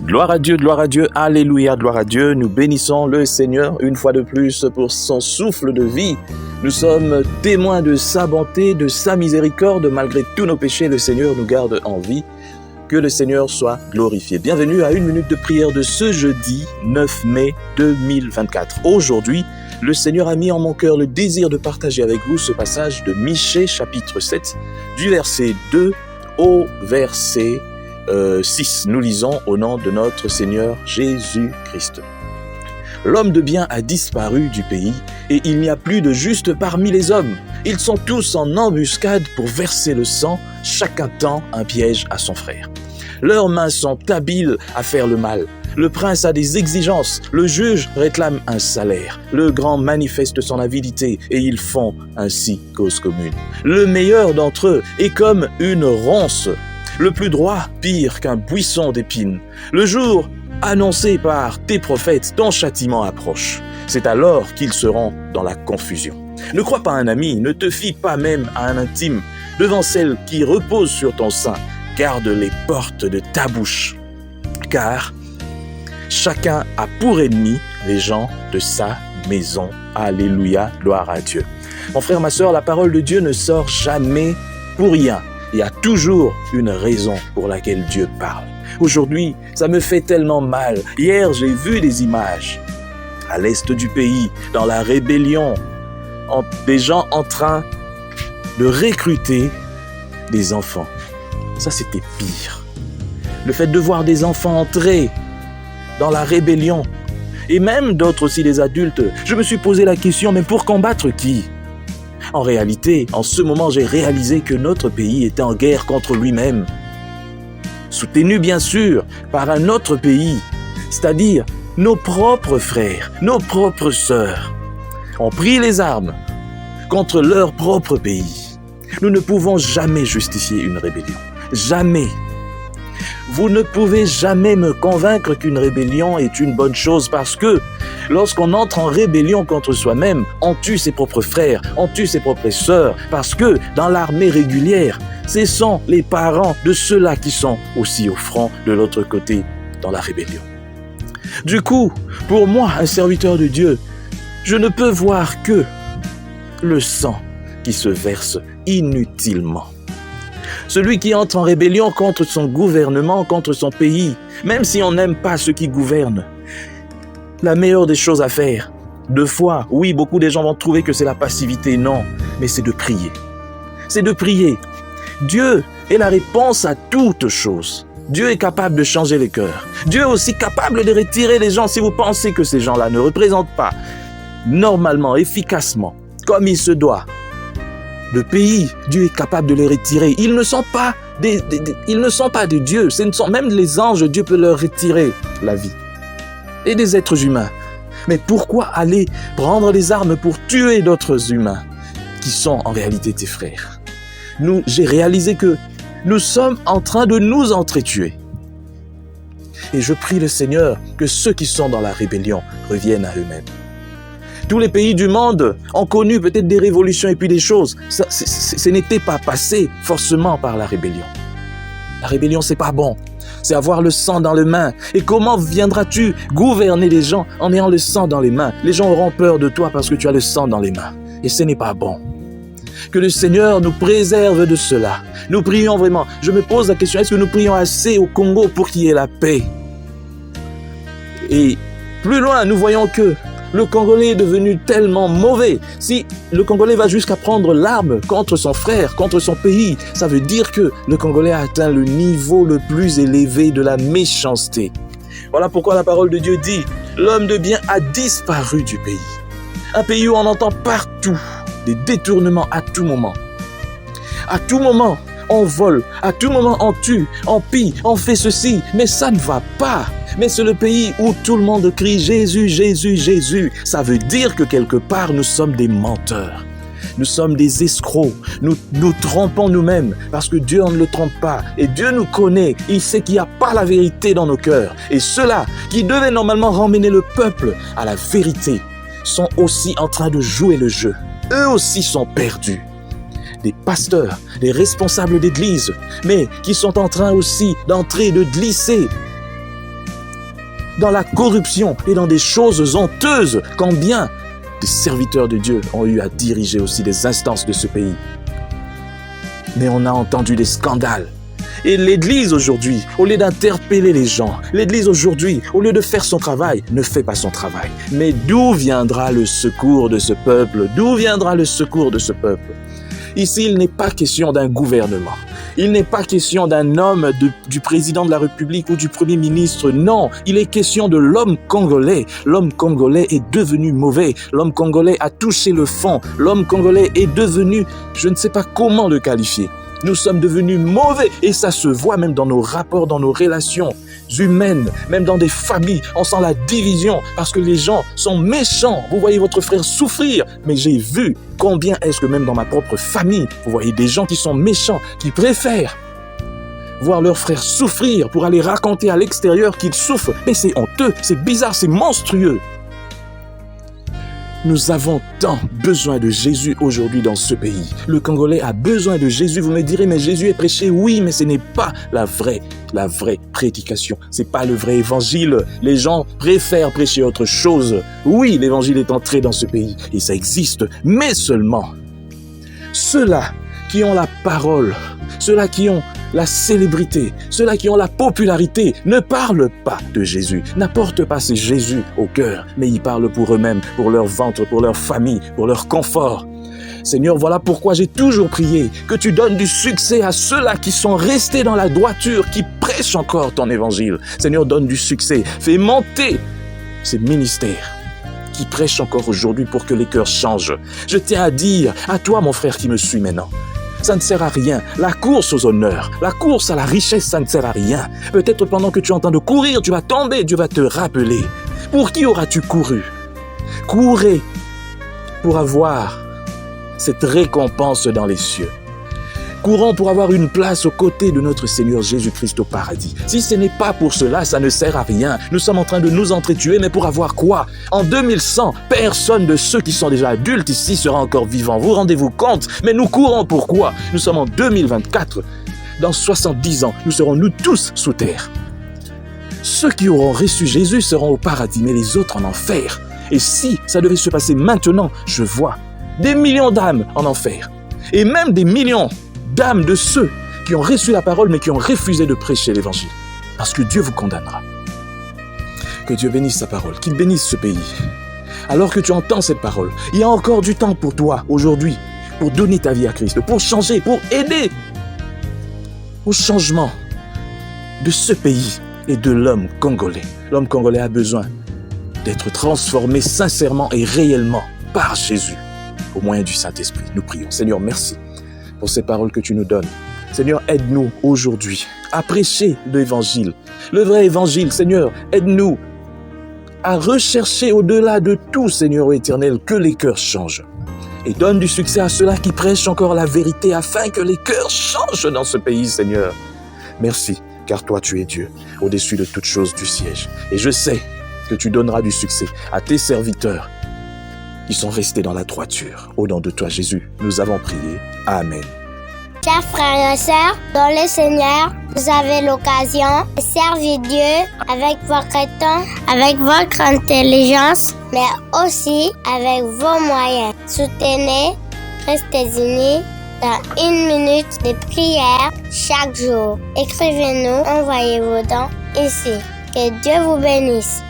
Gloire à Dieu, alléluia, gloire à Dieu. Nous bénissons le Seigneur une fois de plus pour son souffle de vie. Nous sommes témoins de sa bonté, de sa miséricorde. Malgré tous nos péchés, le Seigneur nous garde en vie. Que le Seigneur soit glorifié. Bienvenue à une minute de prière de ce jeudi 9 mai 2024. Aujourd'hui, le Seigneur a mis en mon cœur le désir de partager avec vous ce passage de Michée chapitre 7, du verset 2 au verset 6. Nous lisons au nom de notre Seigneur Jésus-Christ. L'homme de bien a disparu du pays et il n'y a plus de juste parmi les hommes. Ils sont tous en embuscade pour verser le sang, chacun tend un piège à son frère. Leurs mains sont habiles à faire le mal. Le prince a des exigences, le juge réclame un salaire. Le grand manifeste son avidité et ils font ainsi cause commune. Le meilleur d'entre eux est comme une ronce, le plus droit pire qu'un buisson d'épines. Le jour annoncé par tes prophètes, ton châtiment approche. C'est alors qu'ils seront dans la confusion. Ne crois pas à un ami, ne te fie pas même à un intime. Devant celle qui repose sur ton sein, garde les portes de ta bouche. Car chacun a pour ennemi les gens de sa maison. Alléluia, gloire à Dieu. Mon frère, ma sœur, la parole de Dieu ne sort jamais pour rien. Il y a toujours une raison pour laquelle Dieu parle. Aujourd'hui, ça me fait tellement mal. Hier, j'ai vu des images à l'est du pays, dans la rébellion, des gens en train de recruter des enfants. Ça, c'était pire. Le fait de voir des enfants entrer dans la rébellion, et même d'autres aussi, des adultes, je me suis posé la question, mais pour combattre qui ? En réalité, en ce moment, j'ai réalisé que notre pays était en guerre contre lui-même. Soutenu bien sûr par un autre pays, c'est-à-dire nos propres frères, nos propres sœurs, ont pris les armes contre leur propre pays. Nous ne pouvons jamais justifier une rébellion. Jamais. Vous ne pouvez jamais me convaincre qu'une rébellion est une bonne chose parce que lorsqu'on entre en rébellion contre soi-même, on tue ses propres frères, on tue ses propres sœurs parce que dans l'armée régulière, ce sont les parents de ceux-là qui sont aussi au front de l'autre côté dans la rébellion. Du coup, pour moi, un serviteur de Dieu, je ne peux voir que le sang qui se verse inutilement. Celui qui entre en rébellion contre son gouvernement, contre son pays, même si on n'aime pas ceux qui gouvernent, la meilleure des choses à faire, deux fois, oui, beaucoup de gens vont trouver que c'est la passivité, non, mais c'est de prier. C'est de prier. Dieu est la réponse à toutes choses. Dieu est capable de changer les cœurs. Dieu est aussi capable de retirer les gens si vous pensez que ces gens-là ne représentent pas normalement, efficacement, comme il se doit. Le pays, Dieu est capable de les retirer. Ils ne sont pas des dieux. Ce ne sont même les anges, Dieu peut leur retirer la vie. Et des êtres humains. Mais pourquoi aller prendre les armes pour tuer d'autres humains qui sont en réalité tes frères? J'ai réalisé que nous sommes en train de nous entretuer. Et je prie le Seigneur que ceux qui sont dans la rébellion reviennent à eux-mêmes. Tous les pays du monde ont connu peut-être des révolutions et puis des choses. Ce n'était pas passé forcément par la rébellion. La rébellion, c'est pas bon. C'est avoir le sang dans les mains. Et comment viendras-tu gouverner les gens en ayant le sang dans les mains? Les gens auront peur de toi parce que tu as le sang dans les mains. Et ce n'est pas bon. Que le Seigneur nous préserve de cela. Nous prions vraiment. Je me pose la question, est-ce que nous prions assez au Congo pour qu'il y ait la paix? Et plus loin, nous voyons que le Congolais est devenu tellement mauvais. Si le Congolais va jusqu'à prendre l'arme contre son frère, contre son pays, ça veut dire que le Congolais a atteint le niveau le plus élevé de la méchanceté. Voilà pourquoi la parole de Dieu dit « L'homme de bien a disparu du pays ». Un pays où on entend partout des détournements à tout moment. À tout moment, on vole. À tout moment, on tue, on pille, on fait ceci. Mais ça ne va pas. Mais c'est le pays où tout le monde crie « Jésus, Jésus, Jésus ». Ça veut dire que quelque part, nous sommes des menteurs. Nous sommes des escrocs. Nous nous trompons nous-mêmes parce que Dieu, on ne le trompe pas. Et Dieu nous connaît. Il sait qu'il n'y a pas la vérité dans nos cœurs. Et ceux-là qui devaient normalement ramener le peuple à la vérité sont aussi en train de jouer le jeu. Eux aussi sont perdus. Des pasteurs, des responsables d'église, mais qui sont en train aussi d'entrer, de glisser dans la corruption et dans des choses honteuses, quand bien des serviteurs de Dieu ont eu à diriger aussi des instances de ce pays. Mais on a entendu des scandales. Et l'Église aujourd'hui, au lieu d'interpeller les gens, l'Église aujourd'hui, au lieu de faire son travail, ne fait pas son travail. Mais d'où viendra le secours de ce peuple? D'où viendra le secours de ce peuple? Ici, il n'est pas question d'un gouvernement. Il n'est pas question d'un homme, du président de la République ou du Premier ministre. Non, il est question de l'homme congolais. L'homme congolais est devenu mauvais. L'homme congolais a touché le fond. L'homme congolais est devenu, je ne sais pas comment le qualifier. Nous sommes devenus mauvais et ça se voit même dans nos rapports, dans nos relations humaines, même dans des familles. On sent la division parce que les gens sont méchants. Vous voyez votre frère souffrir, mais j'ai vu combien est-ce que même dans ma propre famille, vous voyez des gens qui sont méchants, qui préfèrent voir leur frère souffrir pour aller raconter à l'extérieur qu'il souffre. Mais c'est honteux, c'est bizarre, c'est monstrueux. Nous avons tant besoin de Jésus aujourd'hui dans ce pays. Le Congolais a besoin de Jésus. Vous me direz, mais Jésus est prêché. Oui, mais ce n'est pas la vraie prédication. C'est pas le vrai évangile. Les gens préfèrent prêcher autre chose. Oui, l'évangile est entré dans ce pays et ça existe, mais seulement ceux-là qui ont la parole, ceux-là qui ont la célébrité, ceux-là qui ont la popularité, ne parlent pas de Jésus, n'apportent pas ce Jésus au cœur, mais ils parlent pour eux-mêmes, pour leur ventre, pour leur famille, pour leur confort. Seigneur, voilà pourquoi j'ai toujours prié que tu donnes du succès à ceux-là qui sont restés dans la droiture, qui prêchent encore ton évangile. Seigneur, donne du succès, fais monter ces ministères qui prêchent encore aujourd'hui pour que les cœurs changent. Je tiens à dire à toi, mon frère qui me suit maintenant, ça ne sert à rien. La course aux honneurs, la course à la richesse, ça ne sert à rien. Peut-être pendant que tu es en train de courir, tu vas tomber, Dieu va te rappeler. Pour qui auras-tu couru? Courez pour avoir cette récompense dans les cieux. Courons pour avoir une place aux côtés de notre Seigneur Jésus-Christ au paradis. Si ce n'est pas pour cela, ça ne sert à rien. Nous sommes en train de nous entretuer, mais pour avoir quoi? En 2100, personne de ceux qui sont déjà adultes ici sera encore vivant. Vous rendez-vous compte? Mais nous courons pourquoi? Nous sommes en 2024. Dans 70 ans, nous serons nous tous sous terre. Ceux qui auront reçu Jésus seront au paradis, mais les autres en enfer. Et si ça devait se passer maintenant, je vois des millions d'âmes en enfer. Et même des millions d'âmes de ceux qui ont reçu la parole mais qui ont refusé de prêcher l'évangile. Parce que Dieu vous condamnera. Que Dieu bénisse sa parole, qu'il bénisse ce pays. Alors que tu entends cette parole, il y a encore du temps pour toi aujourd'hui, pour donner ta vie à Christ, pour changer, pour aider au changement de ce pays et de l'homme congolais. L'homme congolais a besoin d'être transformé sincèrement et réellement par Jésus, au moyen du Saint-Esprit. Nous prions. Seigneur, merci pour ces paroles que tu nous donnes. Seigneur, aide-nous aujourd'hui à prêcher l'évangile, le vrai évangile. Seigneur, aide-nous à rechercher au-delà de tout, Seigneur éternel, que les cœurs changent. Et donne du succès à ceux-là qui prêchent encore la vérité afin que les cœurs changent dans ce pays, Seigneur. Merci, car toi, tu es Dieu, au-dessus de toutes choses du siège. Et je sais que tu donneras du succès à tes serviteurs qui sont restés dans la droiture. Au nom de toi, Jésus, nous avons prié. Amen. Chers frères et sœurs, dans le Seigneur, vous avez l'occasion de servir Dieu avec votre temps, avec votre intelligence, mais aussi avec vos moyens. Soutenez, restez unis dans 1 minute de prière chaque jour. Écrivez-nous, envoyez vos dons ici. Que Dieu vous bénisse.